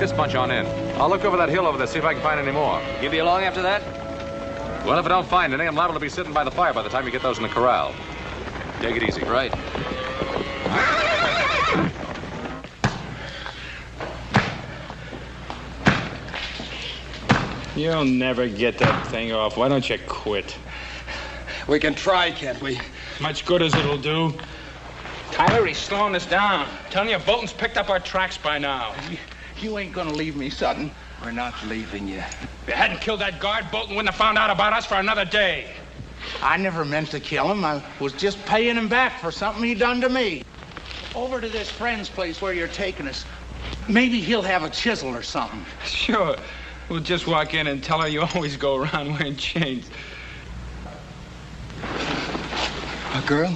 this bunch on in. I'll look over that hill over there, see if I can find any more. You be along after that? Well, if I don't find any, I'm liable to be sitting by the fire by the time you get those in the corral. Take it easy. Right. You'll never get that thing off. Why don't you quit? We can try, can't we? Much good as it'll do. Tyler, he's slowing us down. Telling you, Bolton's picked up our tracks by now. You ain't gonna leave me, Sutton. We're not leaving you. If you hadn't killed that guard, Bolton wouldn't have found out about us for another day. I never meant to kill him. I was just paying him back for something he done to me. Over to this friend's place where you're taking us. Maybe he'll have a chisel or something. Sure. We'll just walk in and tell her you always go around wearing chains. A girl?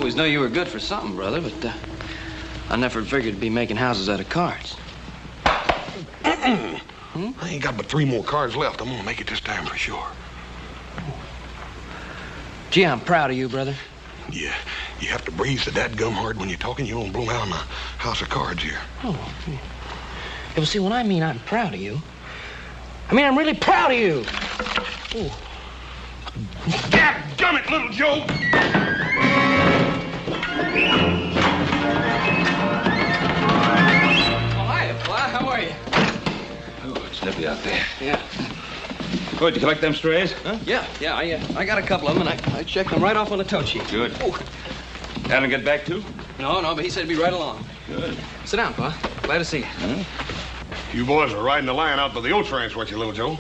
I know you were good for something, brother, but I never figured to be making houses out of cards. I ain't got but 3 more cards left. I'm gonna make it this time for sure. Gee, I'm proud of you, brother. Yeah, you have to breathe so dadgum hard when you're talking. You won't blow out in the house of cards here. Oh, yeah, well, see, when I mean I'm proud of you, I mean I'm really proud of you. Ooh. Dadgummit, little Joe! How are you? Oh, it's nippy out there. Yeah. Oh, did you collect them strays? Huh? Yeah. I got a couple of them, and I checked them right off on the tote sheet. Good. Oh. Alan get back too? No, but he said he'd be right along. Good. Sit down, Pa. Glad to see you. Huh? You boys are riding the line out to the oats ranch, weren't you, little Joe?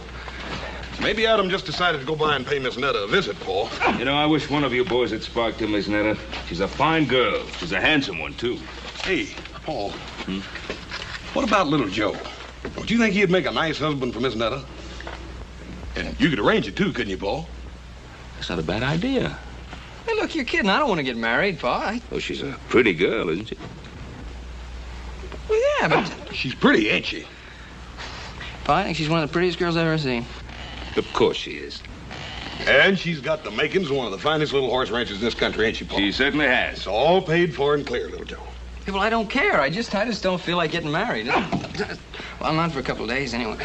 Maybe Adam just decided to go by and pay Miss Netta a visit, Paul. You know, I wish one of you boys had sparked to Miss Netta. She's a fine girl. She's a handsome one, too. Hey, Paul. What about little Joe? Don't you think he'd make a nice husband for Miss Netta? And you could arrange it, too, couldn't you, Paul? That's not a bad idea. Hey, look, you're kidding. I don't want to get married, Pa. Oh, she's a pretty girl, isn't she? Well, yeah, but... She's pretty, ain't she? Pa, I think she's one of the prettiest girls I've ever seen. Of course she is. And she's got the makings of one of the finest little horse ranches in this country, ain't she, Paul? She certainly has. It's all paid for and clear, little Joe. Hey, well, I don't care. I just don't feel like getting married. Well, not for a couple of days, anyway.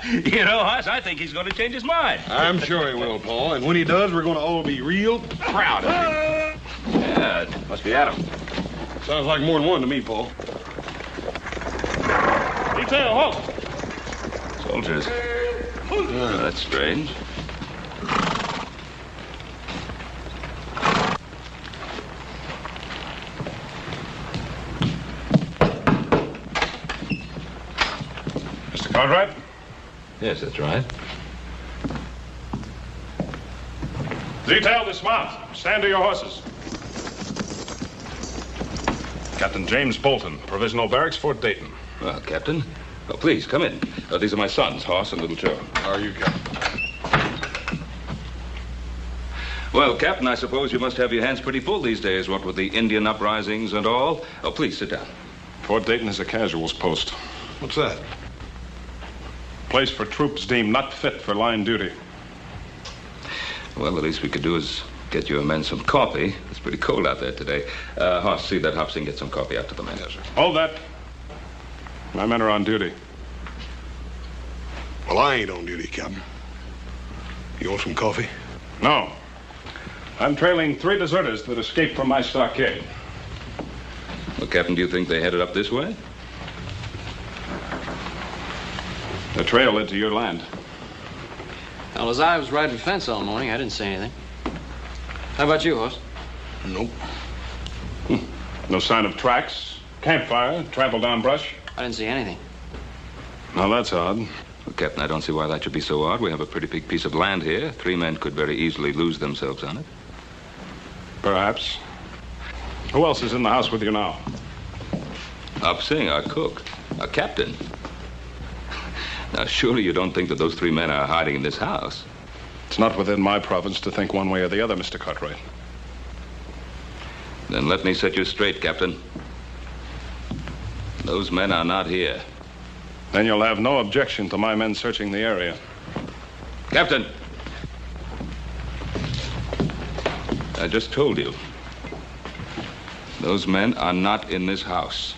You know, Hoss, I think he's going to change his mind. I'm sure he will, Paul. And when he does, we're going to all be real proud of him. Yeah, it must be Adam. Sounds like more than one to me, Paul. Detail, halt. Soldiers. Oh, that's strange. Mr. Cartwright? Yes, that's right. Detail, dismount. Stand to your horses. Captain James Bolton, Provisional Barracks, Fort Dayton. Well, Captain. Oh, please, come in. These are my sons, Hoss and Little Joe. How are you, Captain? Well, Captain, I suppose you must have your hands pretty full these days, what with the Indian uprisings and all. Oh, please, sit down. Fort Dayton is a casuals post. What's that? Place for troops deemed not fit for line duty. Well, the least we could do is get your men some coffee. It's pretty cold out there today. Hoss, see that Hobson get some coffee out to the men. Yes, sir. Hold that. My men are on duty. Well, I ain't on duty, Captain. You want some coffee? No. I'm trailing 3 deserters that escaped from my stockade. Well, Captain, do you think they headed up this way? The trail led to your land. Well, as I was riding the fence all morning, I didn't see anything. How about you, Hoss? Nope. No sign of tracks, campfire, trampled down brush. I didn't see anything. Now, that's odd. Well, Captain, I don't see why that should be so odd. We have a pretty big piece of land here. 3 men could very easily lose themselves on it. Perhaps. Who else is in the house with you now? Up Singh, our cook. Our captain. Now, surely you don't think that those 3 men are hiding in this house? It's not within my province to think one way or the other, Mr. Cartwright. Then let me set you straight, Captain. Those men are not here. Then you'll have no objection to my men searching the area. Captain! I just told you. Those men are not in this house.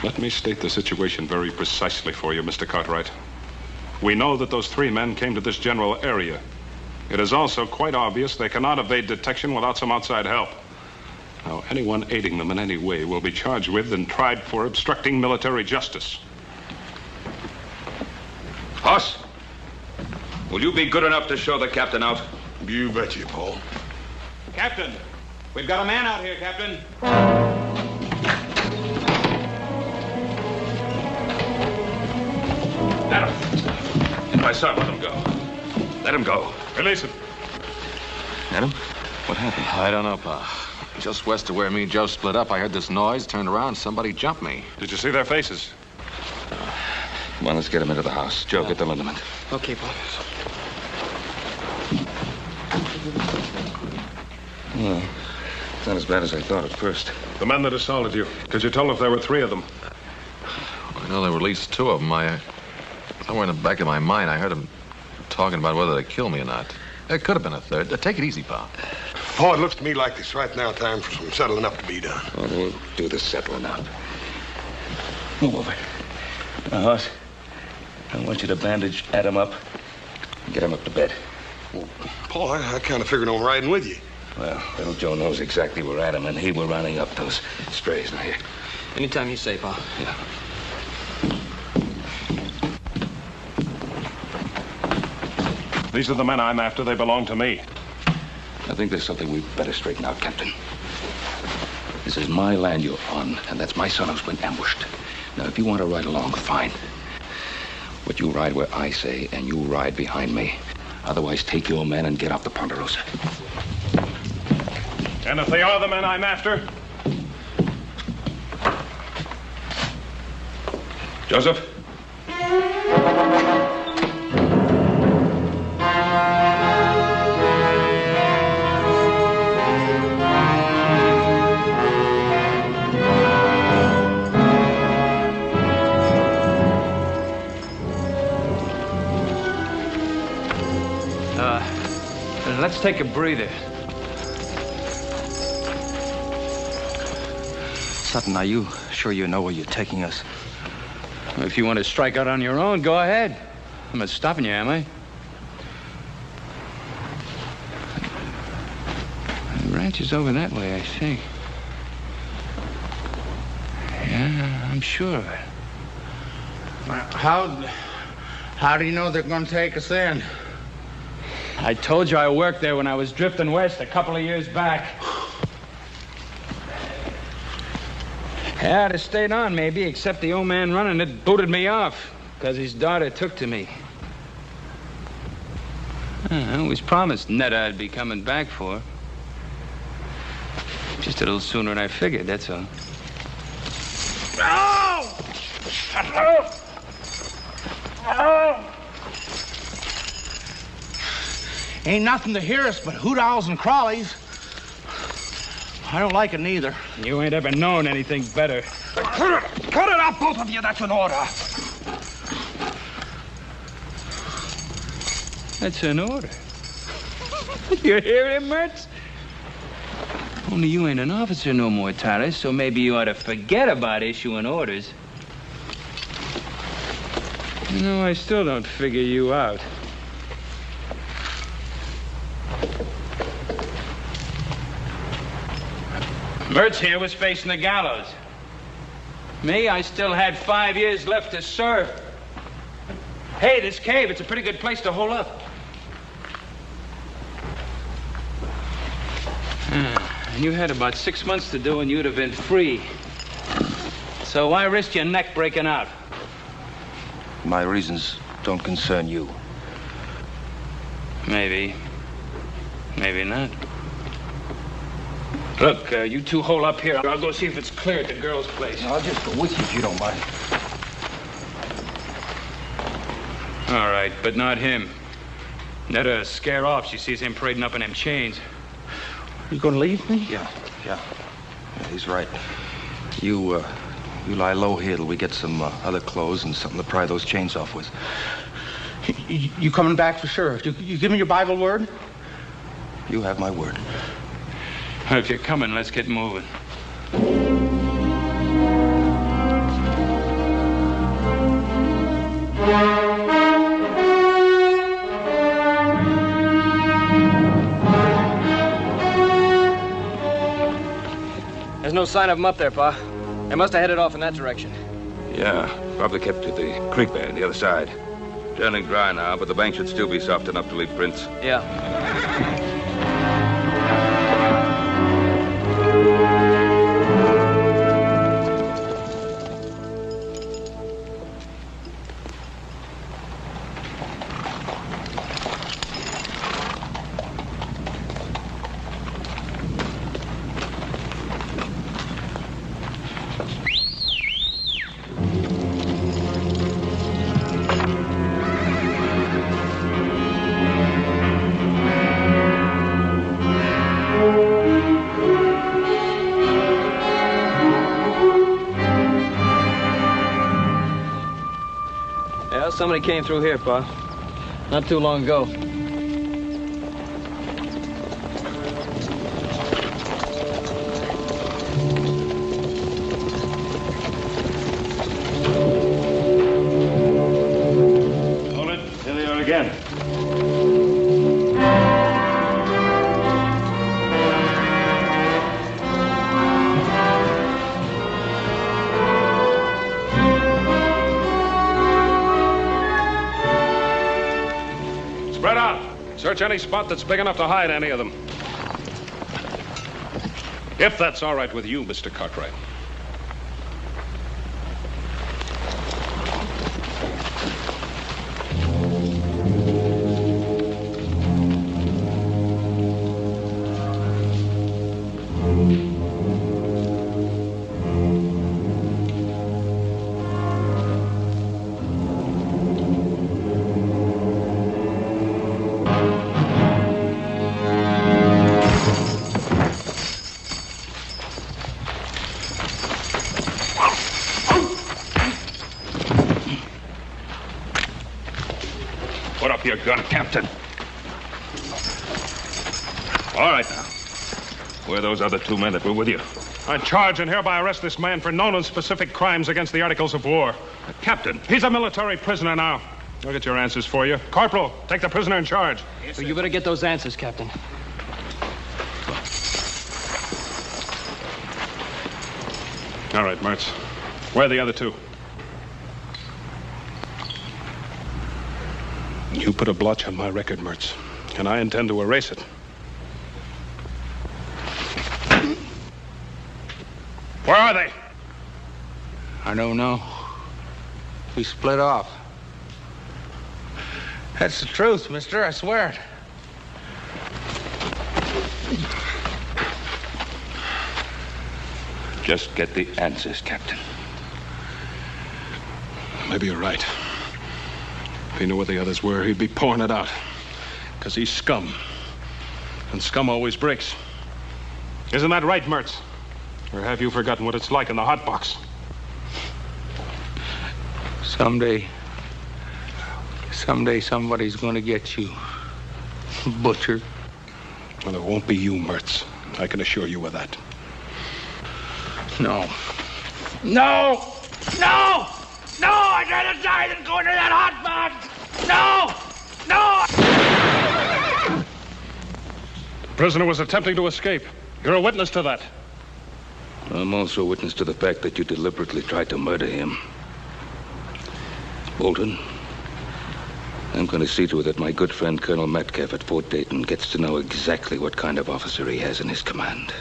Let me state the situation very precisely for you, Mr. Cartwright. We know that those 3 men came to this general area. It is also quite obvious they cannot evade detection without some outside help. Now, anyone aiding them in any way will be charged with and tried for obstructing military justice. Hoss, will you be good enough to show the captain out? You betcha, Paul. Captain, we've got a man out here, Captain. Adam, my son, let him go. Let him go. Release him. Adam, what happened? I don't know, Pa. Just west of where me and Joe split up, I heard this noise, turned around, somebody jumped me. Did you see their faces? Come on, let's get him into the house. Joe, get the liniment. Okay, Pop. Well, it's not as bad as I thought at first. The men that assaulted you. Could you tell if there were 3 of them? I know there were at least 2 of them. Somewhere in the back of my mind, I heard them talking about whether to kill me or not. There could have been a 3rd. Take it easy, Pa. Paul, it looks to me like this right now time for some settling up to be done. Well, we'll do the settling up. Move over. Now, Hoss, I want you to bandage Adam up and get him up to bed. Well, Paul, I kind of figured on riding with you. Well, little Joe knows exactly where Adam and he were rounding up those strays. Now, here. Anytime you say, Pa. Yeah. These are the men I'm after. They belong to me. I think there's something we'd better straighten out, Captain. This is my land you're on, and that's my son who's been ambushed. Now, if you want to ride along, fine. But you ride where I say, and you ride behind me. Otherwise, take your men and get off the Ponderosa. And if they are the men I'm after? Joseph? Let's take a breather. Sutton, are you sure you know where you're taking us? If you want to strike out on your own, go ahead. I'm not stopping you, am I? The ranch is over that way, I think. Yeah, I'm sure of it. How do you know they're going to take us in? I told you I worked there when I was drifting west a couple of years back. Yeah, I'd have stayed on, maybe, except the old man running it booted me off because his daughter took to me. I always promised Netta I'd be coming back for her. Just a little sooner than I figured, that's all. Oh! Oh! Oh! Ain't nothing to hear us but hoot owls and crawlies. I don't like it neither. You ain't ever known anything better. Cut it up, both of you. That's an order. That's an order. You hear him, Mertz? Only you ain't an officer no more, Tyler, so maybe you ought to forget about issuing orders. You know, I still don't figure you out. Mertz here was facing the gallows. Me, I still had 5 years left to serve. Hey, this cave, it's a pretty good place to hole up. And you had about 6 months to do and you'd have been free. So why risk your neck breaking out? My reasons don't concern you. Maybe. Maybe not. Look, you two hole up here. I'll go see if it's clear at the girl's place. I'll just go with you if you don't mind. All right, but not him. Netta'll scare off. She sees him parading up in them chains. You gonna leave me? Yeah, he's right. You lie low here till we get some other clothes and something to pry those chains off with. You coming back for sure? You give me your Bible word? You have my word. If you're coming, let's get moving. There's no sign of them up there, Pa. They must have headed off in that direction. Yeah, probably kept to the creek there on the other side. Turning dry now, but the bank should still be soft enough to leave prints. Yeah. Somebody came through here, Pa. Not too long ago. Hold it. Here they are again. Spread out. Search any spot that's big enough to hide any of them. If that's all right with you, Mr. Cartwright. Put up your gun, Captain. All right, now. Where are those other 2 men that were with you? I charge and hereby arrest this man for known and specific crimes against the Articles of War. Captain, he's a military prisoner now. I'll get your answers for you. Corporal, take the prisoner in charge. Yes, well, you better get those answers, Captain. All right, Mertz. Where are the other 2? You put a blotch on my record, Mertz, and I intend to erase it. Where are they? I don't know. We split off. That's the truth, mister. I swear it. Just get the answers, Captain. Maybe you're right. If he knew where the others were, he'd be pouring it out. Because he's scum. And scum always breaks. Isn't that right, Mertz? Or have you forgotten what it's like in the hot box? Someday somebody's gonna get you, butcher. Well, it won't be you, Mertz. I can assure you of that. No. No! No! No! I'd rather die than go into that hot bath! No! No! The prisoner was attempting to escape. You're a witness to that. I'm also a witness to the fact that you deliberately tried to murder him. Bolton, I'm going to see to it that my good friend Colonel Metcalf at Fort Dayton gets to know exactly what kind of officer he has in his command.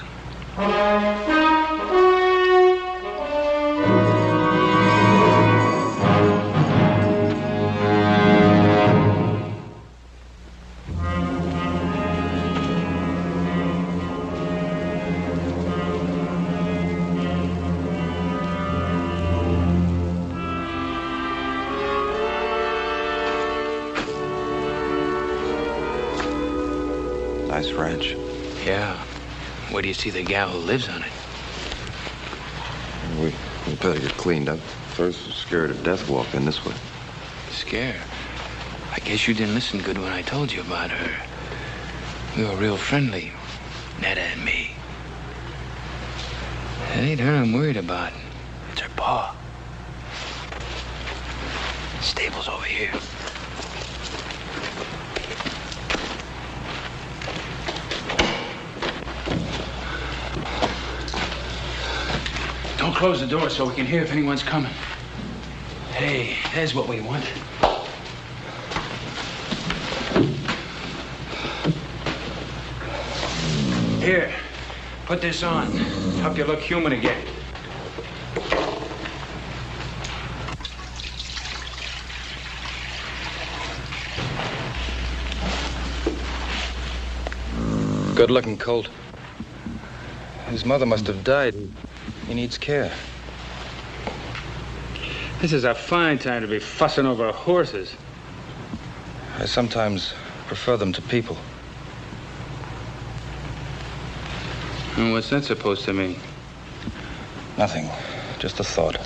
Nice ranch. Yeah. Where do you see the gal who lives on it? We better get cleaned up. First, we're scared to death walk in this way. Scared? I guess you didn't listen good when I told you about her. We were real friendly, Netta and me. It ain't her I'm worried about. It's her pa. Stable's over here. Don't close the door so we can hear if anyone's coming. Hey, there's what we want. Here, put this on. Help you look human again. Good-looking colt. His mother must have died. He needs care. This is a fine time to be fussing over horses. I sometimes prefer them to people. And what's that supposed to mean? Nothing. Just a thought.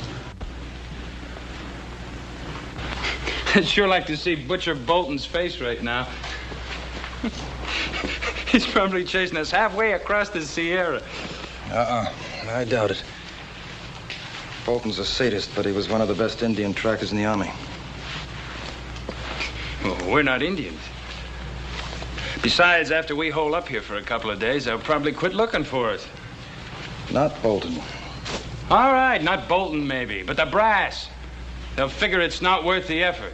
I'd sure like to see Butcher Bolton's face right now. He's probably chasing us halfway across the Sierra. I doubt it. Bolton's a sadist, but he was one of the best Indian trackers in the Army. Well, we're not Indians. Besides, after we hole up here for a couple of days, they'll probably quit looking for us. Not Bolton. All right, not Bolton maybe, but the brass. They'll figure it's not worth the effort.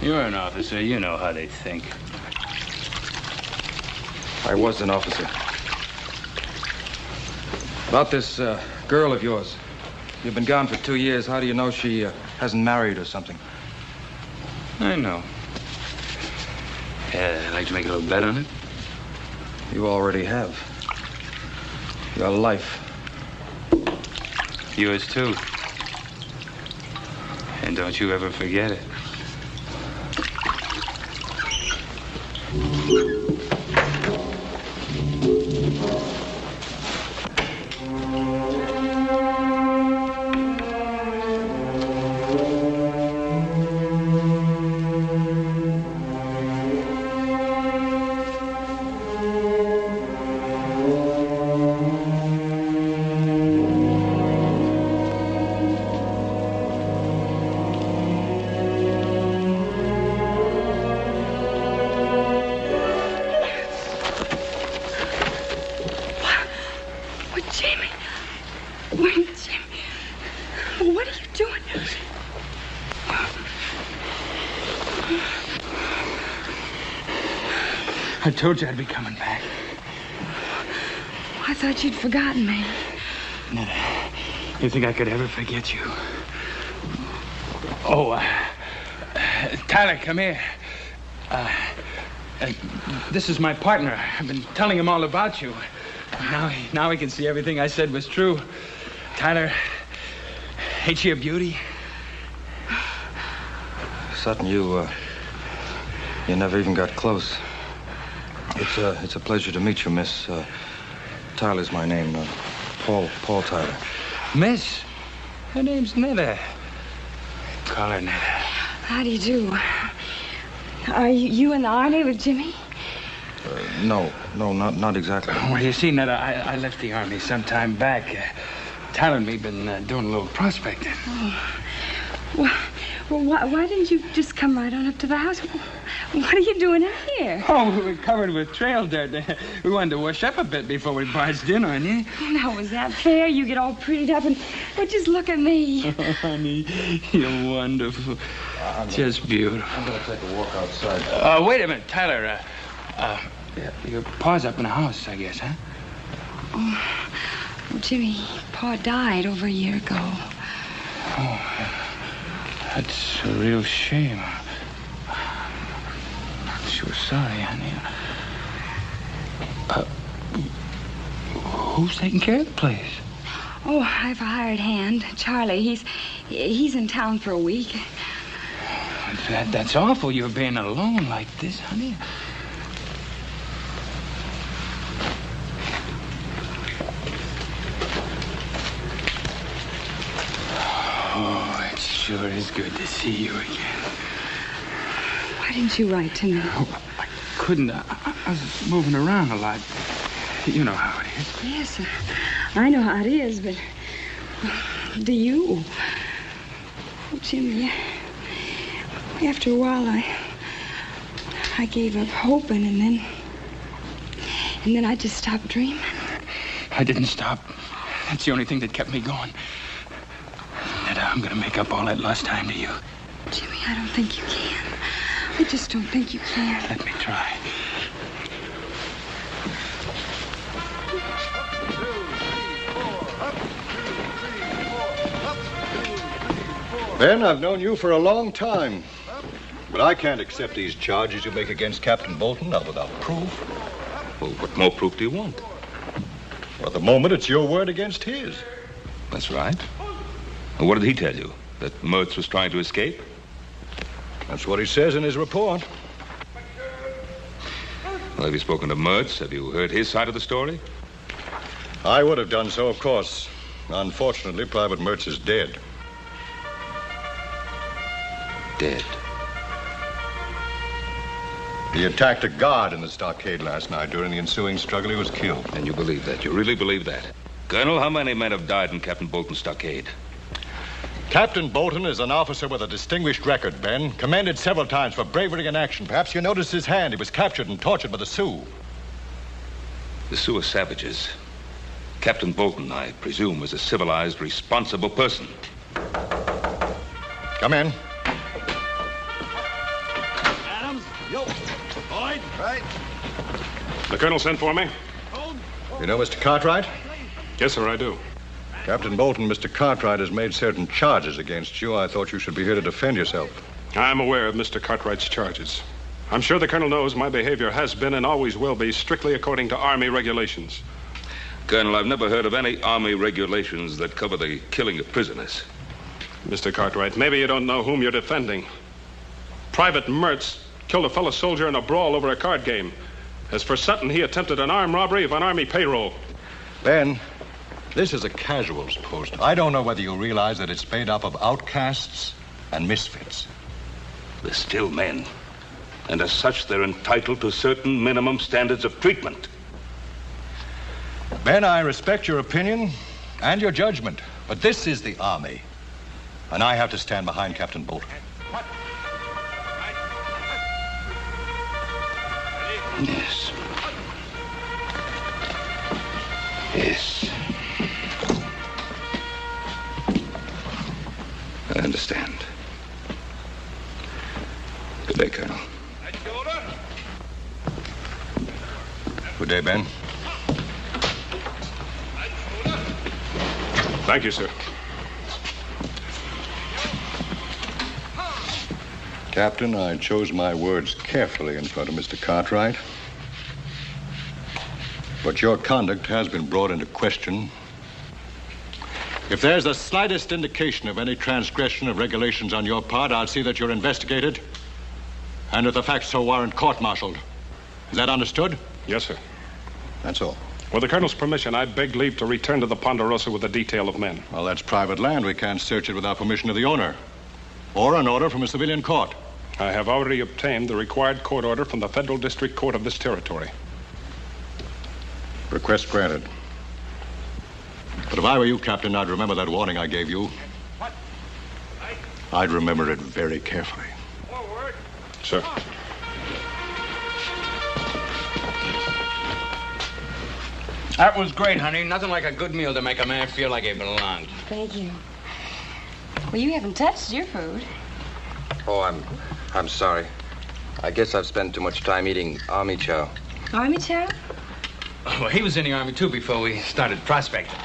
You're an officer. You know how they think. I was an officer. About this girl of yours. You've been gone for 2 years. How do you know she hasn't married or something? I know. I'd like to make a little bet on it. You already have. Your life. Yours, too. And don't you ever forget it. I told you I'd be coming back. I thought you'd forgotten me. Netta, you think I could ever forget you? Oh, Tyler, come here. This is my partner. I've been telling him all about you. Now he can see everything I said was true. Tyler, ain't she a beauty? Sutton, you never even got close. It's a pleasure to meet you, Miss. Tyler's my name. Paul Tyler. Miss? Her name's Netta. Call her Netta. How do you do? Are you in the Army with Jimmy? No, not exactly. Well, you see, Netta, I left the Army some time back. Tyler and me been doing a little prospecting. Oh. Why didn't you just come right on up to the house? What are you doing out here? Oh, we were covered with trail dirt. We wanted to wash up a bit before we barged in on you. Now, was that fair? You get all prettied up and... Well, just look at me. Oh, honey, you're wonderful. Just beautiful. I'm going to take a walk outside. Wait a minute, Tyler. Your pa's up in the house, I guess, huh? Oh, Jimmy, Pa died over a year ago. Oh, that's a real shame. I'm sure sorry, honey. Who's taking care of the place? Oh, I've a hired hand, Charlie. He's in town for a week. That's awful, you're being alone like this, honey. Oh, it sure is good to see you again. Why didn't you write to me? Oh, I couldn't. I was moving around a lot. You know how it is. Yes, I know how it is, but do you? Oh, Jimmy, after a while, I gave up hoping, and then I just stopped dreaming. I didn't stop. That's the only thing that kept me going. And I'm going to make up all that lost time to you. Jimmy, I don't think you can. I just don't think you can. Let me try. Ben, I've known you for a long time. But I can't accept these charges you make against Captain Bolton, not without proof. Well, what more proof do you want? Well, at the moment, it's your word against his. That's right. And what did he tell you? That Mertz was trying to escape? That's what he says in his report. Well, have you spoken to Mertz? Have you heard his side of the story? I would have done so, of course. Unfortunately, Private Mertz is dead. Dead? He attacked a guard in the stockade last night. During the ensuing struggle, he was killed. And you believe that? You really believe that? Colonel, how many men have died in Captain Bolton's stockade? Captain Bolton is an officer with a distinguished record, Ben. Commended several times for bravery in action. Perhaps you noticed his hand. He was captured and tortured by the Sioux. The Sioux are savages. Captain Bolton, I presume, was a civilized, responsible person. Come in. Adams, yo. Boyd, right. The colonel sent for me? You know Mr. Cartwright? Yes, sir, I do. Captain Bolton, Mr. Cartwright has made certain charges against you. I thought you should be here to defend yourself. I'm aware of Mr. Cartwright's charges. I'm sure the colonel knows my behavior has been and always will be strictly according to Army regulations. Colonel, I've never heard of any Army regulations that cover the killing of prisoners. Mr. Cartwright, maybe you don't know whom you're defending. Private Mertz killed a fellow soldier in a brawl over a card game. As for Sutton, he attempted an armed robbery of an Army payroll. Ben, this is a casuals post. I don't know whether you realize that it's made up of outcasts and misfits. They're still men. And as such, they're entitled to certain minimum standards of treatment. Ben, I respect your opinion and your judgment, but this is the Army, and I have to stand behind Captain Bolton. Yes. Yes. I understand. Good day, Colonel. Good day, Ben. Thank you, sir. Captain, I chose my words carefully in front of Mr. Cartwright. But your conduct has been brought into question. If there's the slightest indication of any transgression of regulations on your part, I'll see that you're investigated. And if the facts so warrant, court-martialed. Is that understood? Yes, sir. That's all. With the colonel's permission, I beg leave to return to the Ponderosa with a detail of men. Well, that's private land. We can't search it without permission of the owner. Or an order from a civilian court. I have already obtained the required court order from the Federal District Court of this territory. Request granted. But if I were you, Captain, I'd remember that warning I gave you. I'd remember it very carefully. Forward. Sir. That was great, honey. Nothing like a good meal to make a man feel like he belonged. Thank you. Well, you haven't touched your food. Oh, I'm sorry. I guess I've spent too much time eating army chow. Army chow? Well, he was in the Army, too, before we started prospecting.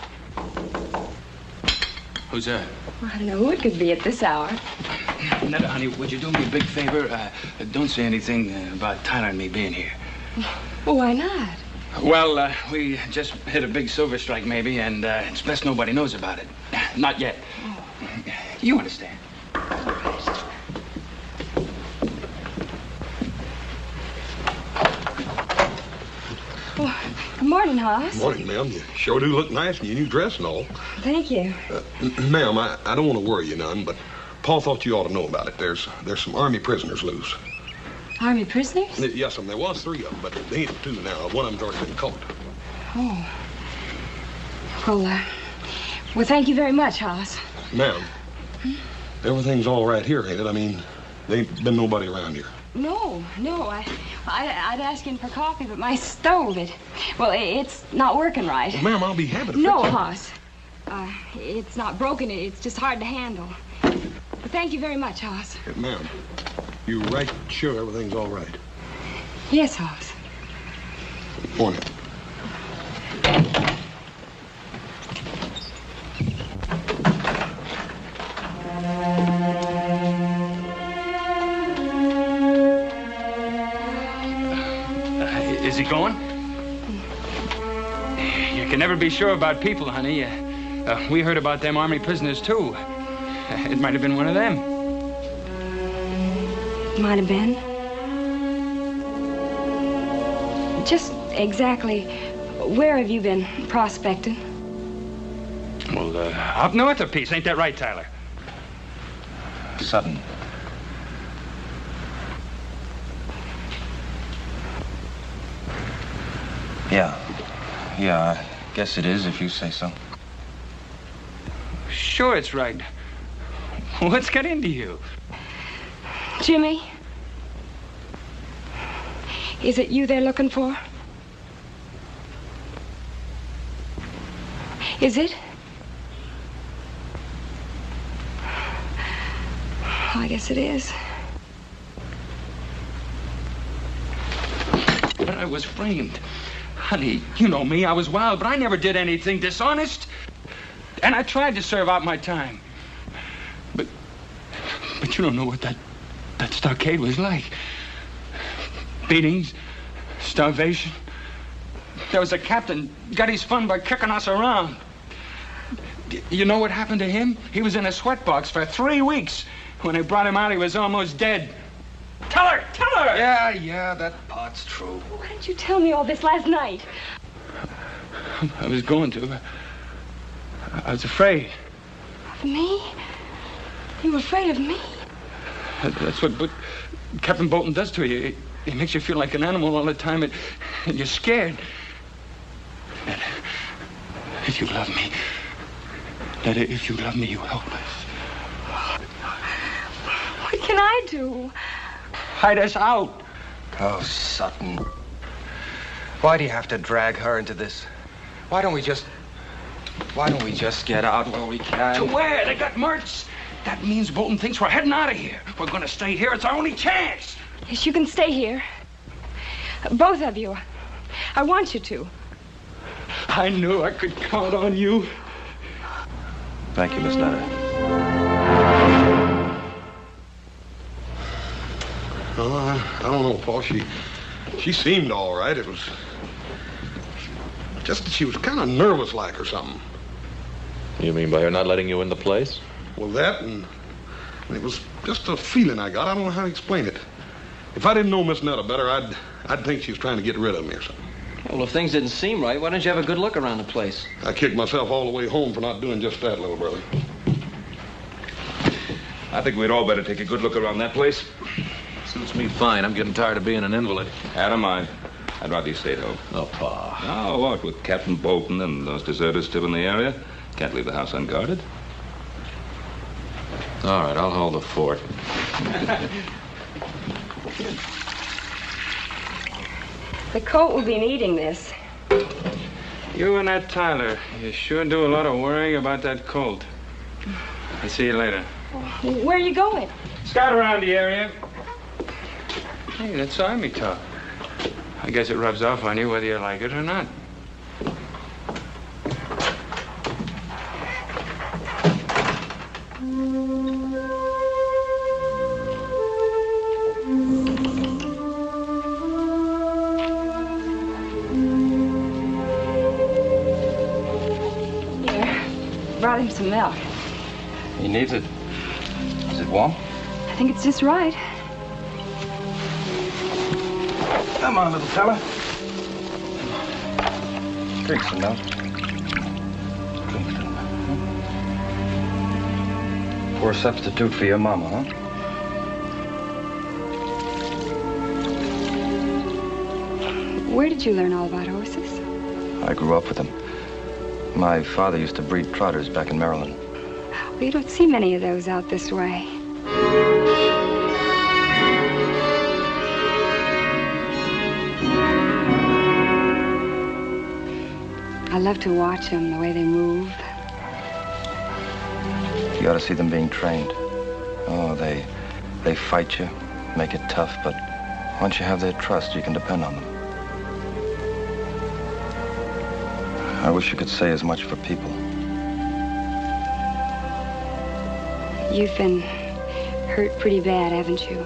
Who's that? Well, I don't know who it could be at this hour. Netta, honey, would you do me a big favor? Don't say anything about Tyler and me being here. Well, why not? Well, we just hit a big silver strike, maybe, and it's best nobody knows about it. Not yet. Oh. You understand. Well, good morning, Hoss. Morning, ma'am. You sure do look nice in your new dress and all. Thank you. Ma'am, I don't want to worry you none, but Paul thought you ought to know about it. There's some Army prisoners loose. Army prisoners? Yes, there was 3 of them, but they ain't 2 now. One of them's already been caught. Oh. Well, thank you very much, Hoss. Ma'am, everything's all right here, ain't it? I mean, there ain't been nobody around here. No. I'd ask in for coffee, but my stove, it's not working right. Well, ma'am, I'll be happy to No, fix it. Hoss. It's not broken. It's just hard to handle. But thank you very much, Hoss. Ma'am, you right sure everything's all right? Yes, Hoss. Morning. Is he going? You can never be sure about people, honey. We heard about them Army prisoners, too. It might have been one of them. Might have been. Just exactly where have you been prospecting? Well, up north a piece. Ain't that right, Tyler? Sudden. Yeah, I guess it is if you say so. Sure, it's right. What's got into you? Jimmy? Is it you they're looking for? Is it? I guess it is. But I was framed. Honey, you know me. I was wild, but I never did anything dishonest. And I tried to serve out my time. But you don't know what that stockade was like. Beatings, starvation. There was a captain got his fun by kicking us around. You know what happened to him? He was in a sweatbox for 3 weeks. When they brought him out, he was almost dead. Tell her! Yeah, that part's true. Why didn't you tell me all this last night? I was going to. I was afraid. Of me? You were afraid of me? That's what Captain Bolton does to you. He makes you feel like an animal all the time, and you're scared. And if you love me, if you love me, you help us. What can I do? Hide us out. Oh, Sutton. Why do you have to drag her into this? Why don't we just get out while we can? To where? They got mercs. That means Bolton thinks we're heading out of here. We're going to stay here. It's our only chance. Yes, you can stay here. Both of you. I want you to. I knew I could count on you. Thank you, Miss Nutter. Well, I don't know, Paul. She seemed all right. It was just that she was kind of nervous like or something. You mean by her not letting you in the place? Well, that and it was just a feeling I got. I don't know how to explain it. If I didn't know Miss Netta better, I'd think she was trying to get rid of me or something. Well, if things didn't seem right, why didn't you have a good look around the place? I kicked myself all the way home for not doing just that, little brother. I think we'd all better take a good look around that place. Suits me fine. I'm getting tired of being an invalid. I don't mind. I'd rather you stayed home. Oh, Pa. Oh, what? With Captain Bolton and those deserters still in the area? Can't leave the house unguarded. All right, I'll hold the fort. The colt will be needing this. You and that Tyler, you sure do a lot of worrying about that colt. I'll see you later. Where are you going? Scout around the area. Hey, that's Army talk. I guess it rubs off on you whether you like it or not. Brought him some milk. He needs it. Is it warm? I think it's just right. Come on, little fella. Drink some milk. Drink some. Poor substitute for your mama, huh? Where did you learn all about horses? I grew up with them. My father used to breed trotters back in Maryland. Well, you don't see many of those out this way. I love to watch them, the way they move. You ought to see them being trained. Oh, they fight you, make it tough, but once you have their trust, you can depend on them. I wish you could say as much for people. You've been hurt pretty bad, haven't you?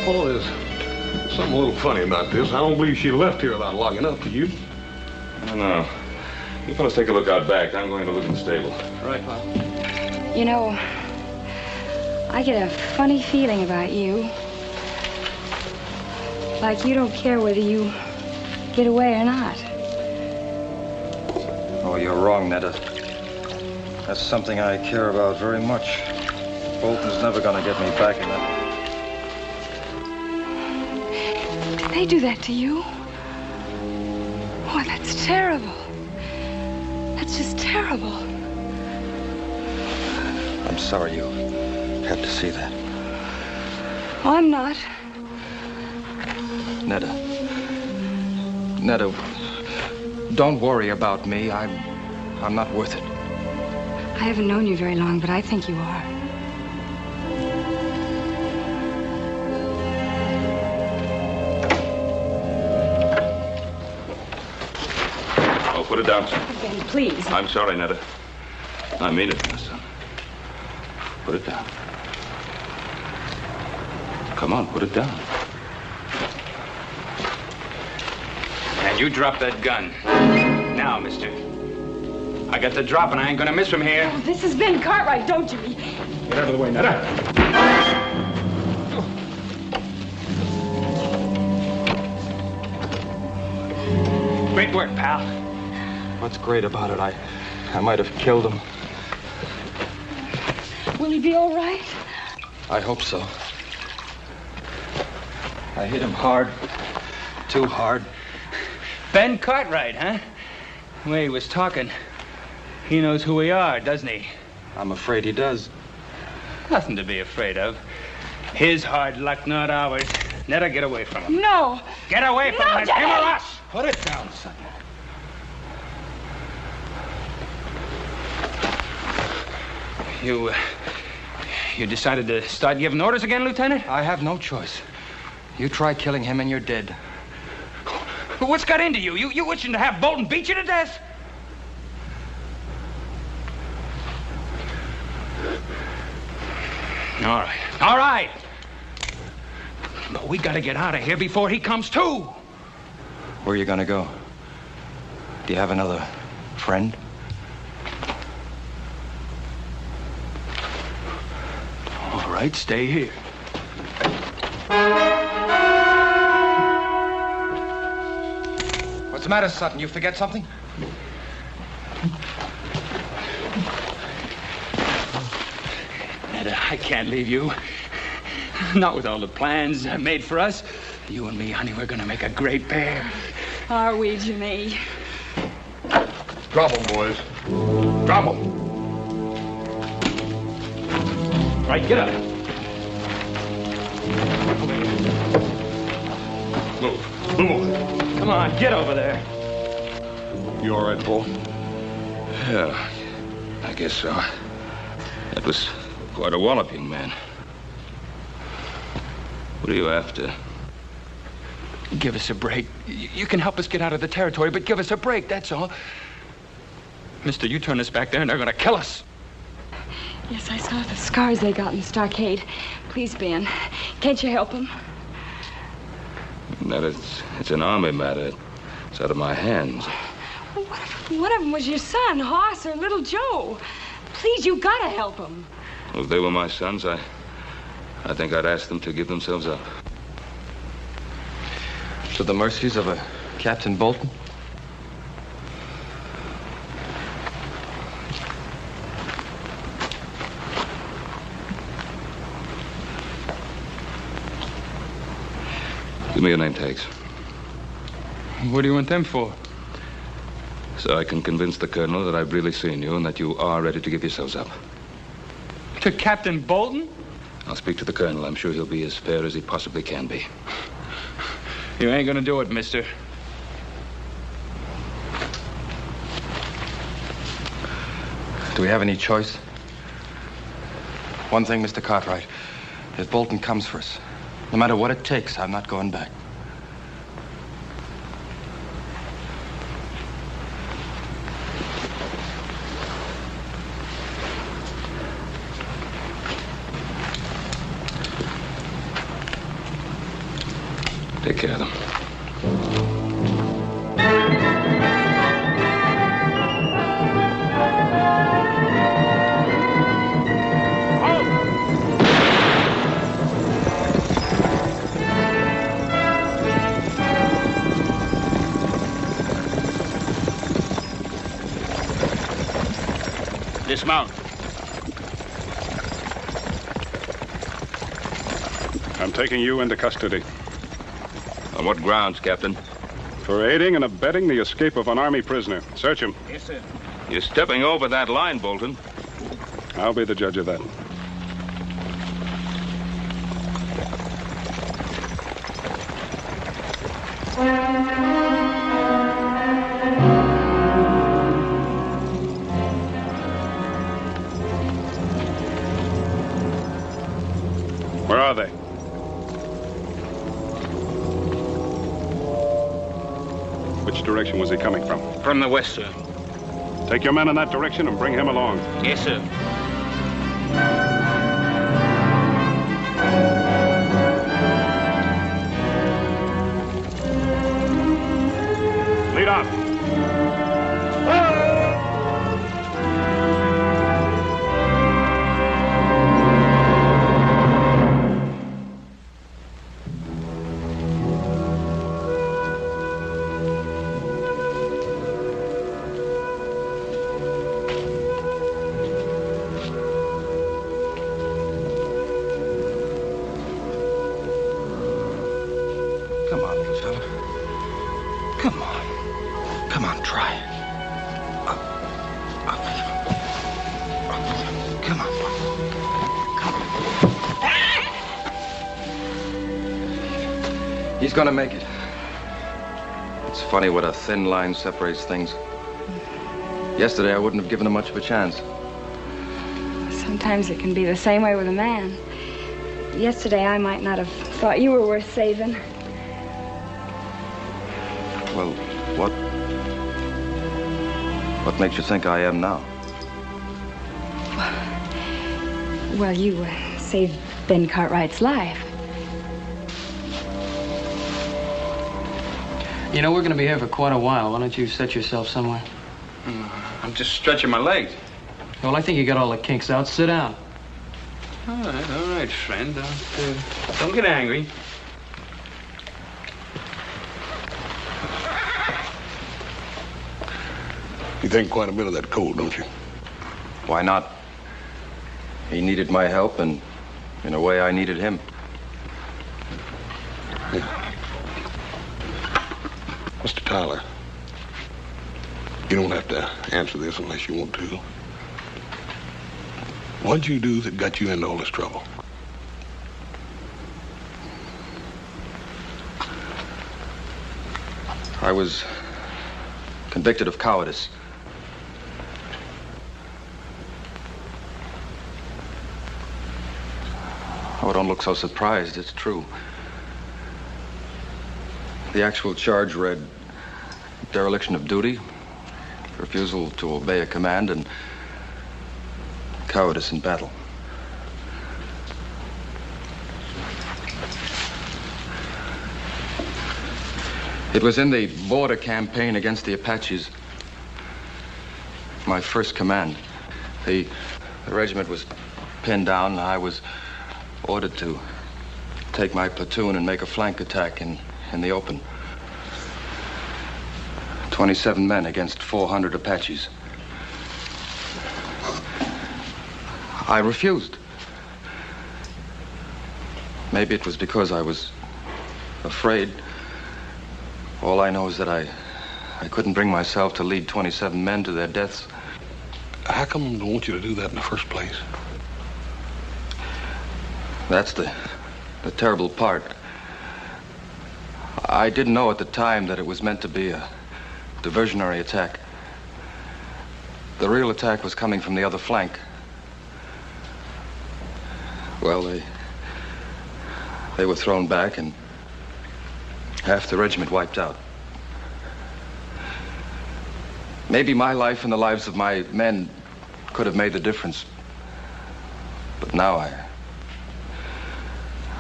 Oh, there's something a little funny about this. I don't believe she left here without locking up, do you? I don't know. You fellas take a look out back. I'm going to look in the stable. Right, Pop. You know, I get a funny feeling about you. Like you don't care whether you get away or not. Oh, you're wrong, Netta. That's something I care about very much. Bolton's never gonna get me back in that. Did they do that to you? Oh, that's terrible. That's just terrible. I'm sorry you had to see that. Oh, I'm not. Netta. Netta, don't worry about me. I'm not worth it. I haven't known you very long, but I think you are. Oh, put it down, son. Ben, please. I'm sorry, Netta. I mean it, my son. Put it down. Come on, put it down. And you drop that gun. Now, mister. I got the drop and I ain't gonna miss from here. Oh, this is Ben Cartwright, don't you? Get out of the way, Netta. Great work, pal. What's great about it? I might have killed him. Will he be all right? I hope so. I hit him hard. Too hard. Ben Cartwright, huh? The way he was talking. He knows who we are, doesn't he? I'm afraid he does. Nothing to be afraid of. His hard luck, not ours. Netta, get away from him. No. Get away from him. It's him or us. Put it down, son. You decided to start giving orders again, Lieutenant? I have no choice. You try killing him and you're dead. What's got into you? You wishing to have Bolton beat you to death? All right. All right. But we gotta get out of here before he comes too. Where are you gonna go? Do you have another friend? All right, stay here. What's the matter, Sutton? You forget something? I can't leave you. Not with all the plans made for us. You and me, honey, we're gonna make a great pair. Are we, Jimmy? Drop 'em, boys. Drop 'em. Right, get up. Move. Move on. Come on, get over there. You all right, Paul? Yeah, I guess so. That was quite a walloping, man. What are you after? Give us a break. You can help us get out of the territory, but give us a break, that's all. Mister, you turn us back there and they're gonna kill us. Yes, I saw the scars they got in the stockade. Please, Ben, can't you help them? That it's an army matter. It's out of my hands. Well, what if one of them was your son, Hoss, or little Joe? Please, you gotta help them. Well, if they were my sons, I think I'd ask them to give themselves up. To the mercies of a Captain Bolton? Give me your name tags. What do you want them for? So I can convince the colonel that I've really seen you and that you are ready to give yourselves up. To Captain Bolton? I'll speak to the colonel. I'm sure he'll be as fair as he possibly can be. You ain't gonna do it, mister. Do we have any choice? One thing, Mr. Cartwright. If Bolton comes for us, no matter what it takes, I'm not going back. Take care of them. Dismount. I'm taking you into custody. On what grounds, Captain? For aiding and abetting the escape of an Army prisoner. Search him. Yes, sir. You're stepping over that line, Bolton. I'll be the judge of that. Where are they? Which direction was he coming from? From the west, sir. Take your men in that direction and bring him along. Yes, sir. Lead on. He's gonna make it. It's funny what a thin line separates things. Yesterday, I wouldn't have given him much of a chance. Sometimes it can be the same way with a man. Yesterday, I might not have thought you were worth saving. Well, what makes you think I am now? Well, you saved Ben Cartwright's life. You know, we're going to be here for quite a while. Why don't you set yourself somewhere? I'm just stretching my legs. Well, I think you got all the kinks out. Sit down. All right, friend. Don't get angry. You think quite a bit of that cold, don't you? Why not? He needed my help, and in a way, I needed him. Mr. Tyler, you don't have to answer this unless you want to. What'd you do that got you into all this trouble? I was convicted of cowardice. Oh, don't look so surprised. It's true. The actual charge read dereliction of duty, refusal to obey a command, and cowardice in battle. It was in the border campaign against the Apaches. My first command. The regiment was pinned down, and I was ordered to take my platoon and make a flank attack in the open. 27 men against 400 Apaches. I refused. Maybe it was because I was afraid. All I know is that I couldn't bring myself to lead 27 men to their deaths. How come they want you to do that in the first place? That's the terrible part. I didn't know at the time that it was meant to be a diversionary attack. The real attack was coming from the other flank. Well, they were thrown back and half the regiment wiped out. Maybe my life and the lives of my men could have made the difference. But now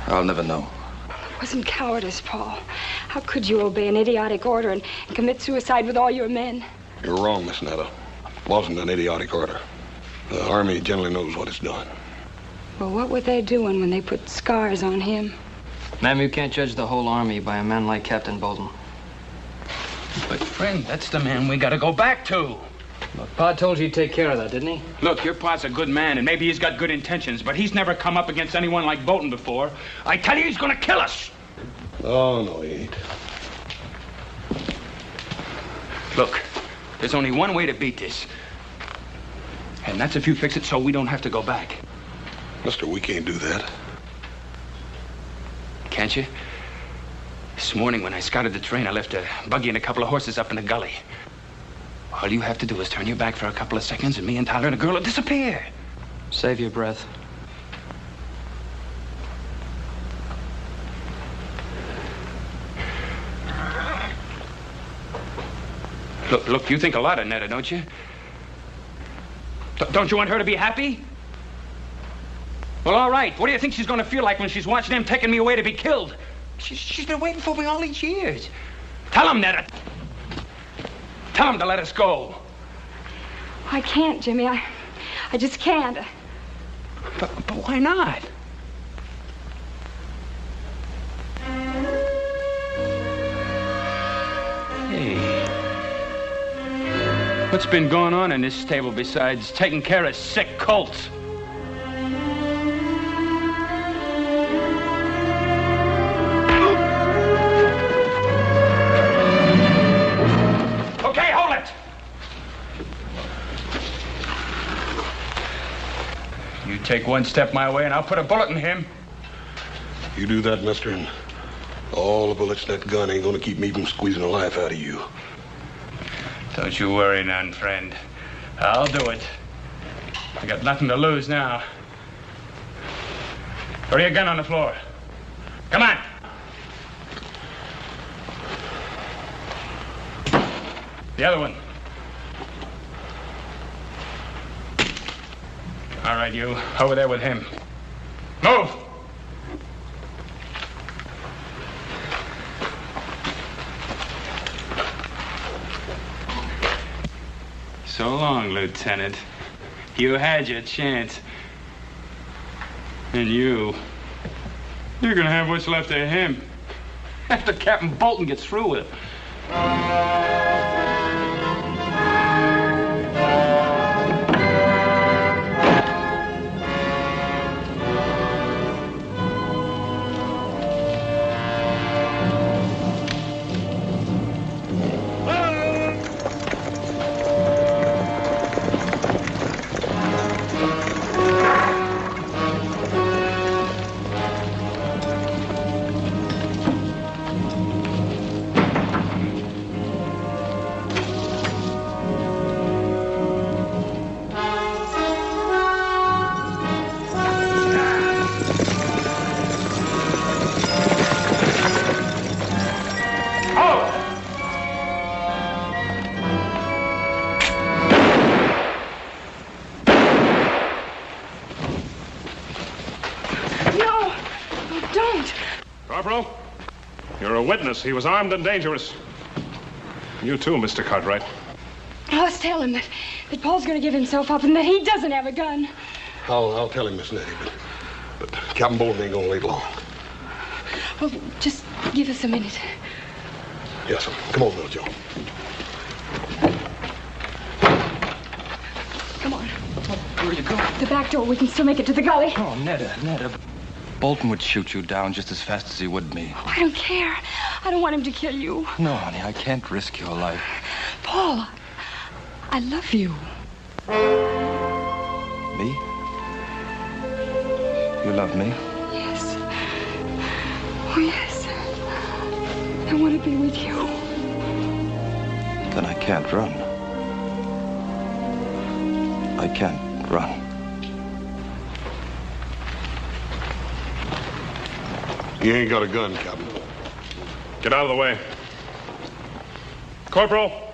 I'll never know. It wasn't cowardice, Paul. How could you obey an idiotic order and commit suicide with all your men? You're wrong, Miss Netta. It wasn't an idiotic order. The Army generally knows what it's done. Well, what were they doing when they put scars on him? Ma'am, you can't judge the whole Army by a man like Captain Bolton. But, friend, that's the man we gotta go back to. Look, Pa told you to take care of that, didn't he? Look, your pa's a good man, and maybe he's got good intentions, but he's never come up against anyone like Bolton before. I tell you, he's gonna kill us. Oh, no, he ain't. Look, there's only one way to beat this. And that's if you fix it so we don't have to go back. Mister, we can't do that. Can't you? This morning when I scouted the train, I left a buggy and a couple of horses up in the gully. All you have to do is turn your back for a couple of seconds and me and Tyler and the girl will disappear. Save your breath. Look, you think a lot of Netta, don't you? Don't you want her to be happy? Well, all right. What do you think she's going to feel like when she's watching them taking me away to be killed? She's been waiting for me all these years. Tell him, Netta. Tell him to let us go. I can't, Jimmy. I just can't. But why not? Hey. What's been going on in this stable besides taking care of sick colts? Okay, hold it! You take one step my way and I'll put a bullet in him. You do that, mister, and all the bullets in that gun ain't gonna keep me from squeezing the life out of you. Don't you worry none, friend. I'll do it. I got nothing to lose now. Throw your gun on the floor. Come on. The other one. All right, you. Over there with him. Move! So long, Lieutenant. You had your chance. And you're gonna have what's left of him after Captain Bolton gets through with him. Corporal, you're a witness. He was armed and dangerous. You too, Mr. Cartwright. Let's tell him that Paul's going to give himself up and that he doesn't have a gun. I'll tell him, Miss Nettie, but Captain Bolton ain't gonna wait long. Well, just give us a minute. Yes, sir. Come on, little Joe. Come on. Where are you going? The back door. We can still make it to the gully. Oh, Netta. Bolton would shoot you down just as fast as he would me. Oh, I don't care. I don't want him to kill you. No, honey, I can't risk your life. Paul, I love you. Me? You love me? Yes. Oh, yes. I want to be with you. Then I can't run. I can't run. He ain't got a gun, Captain. Get out of the way. Corporal,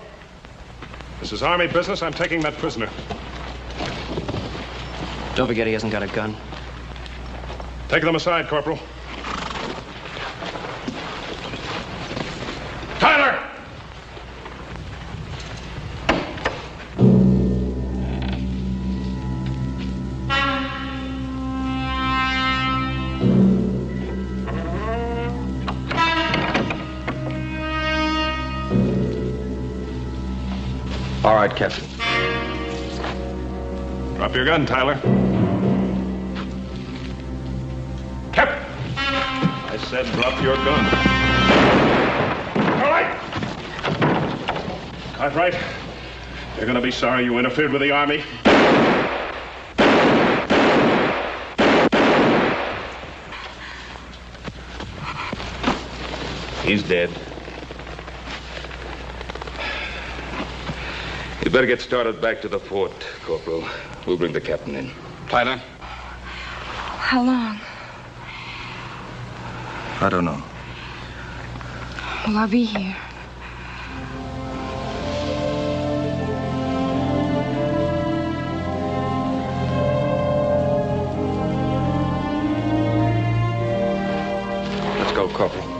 this is Army business. I'm taking that prisoner. Don't forget he hasn't got a gun. Take them aside, Corporal. Tyler! All right, Captain. Drop your gun, Tyler. Captain! I said drop your gun. All right! Cartwright, you're going to be sorry you interfered with the Army. He's dead. You better get started back to the fort, Corporal. We'll bring the captain in. Tyler? How long? I don't know. Well, I'll be here. Let's go, Corporal.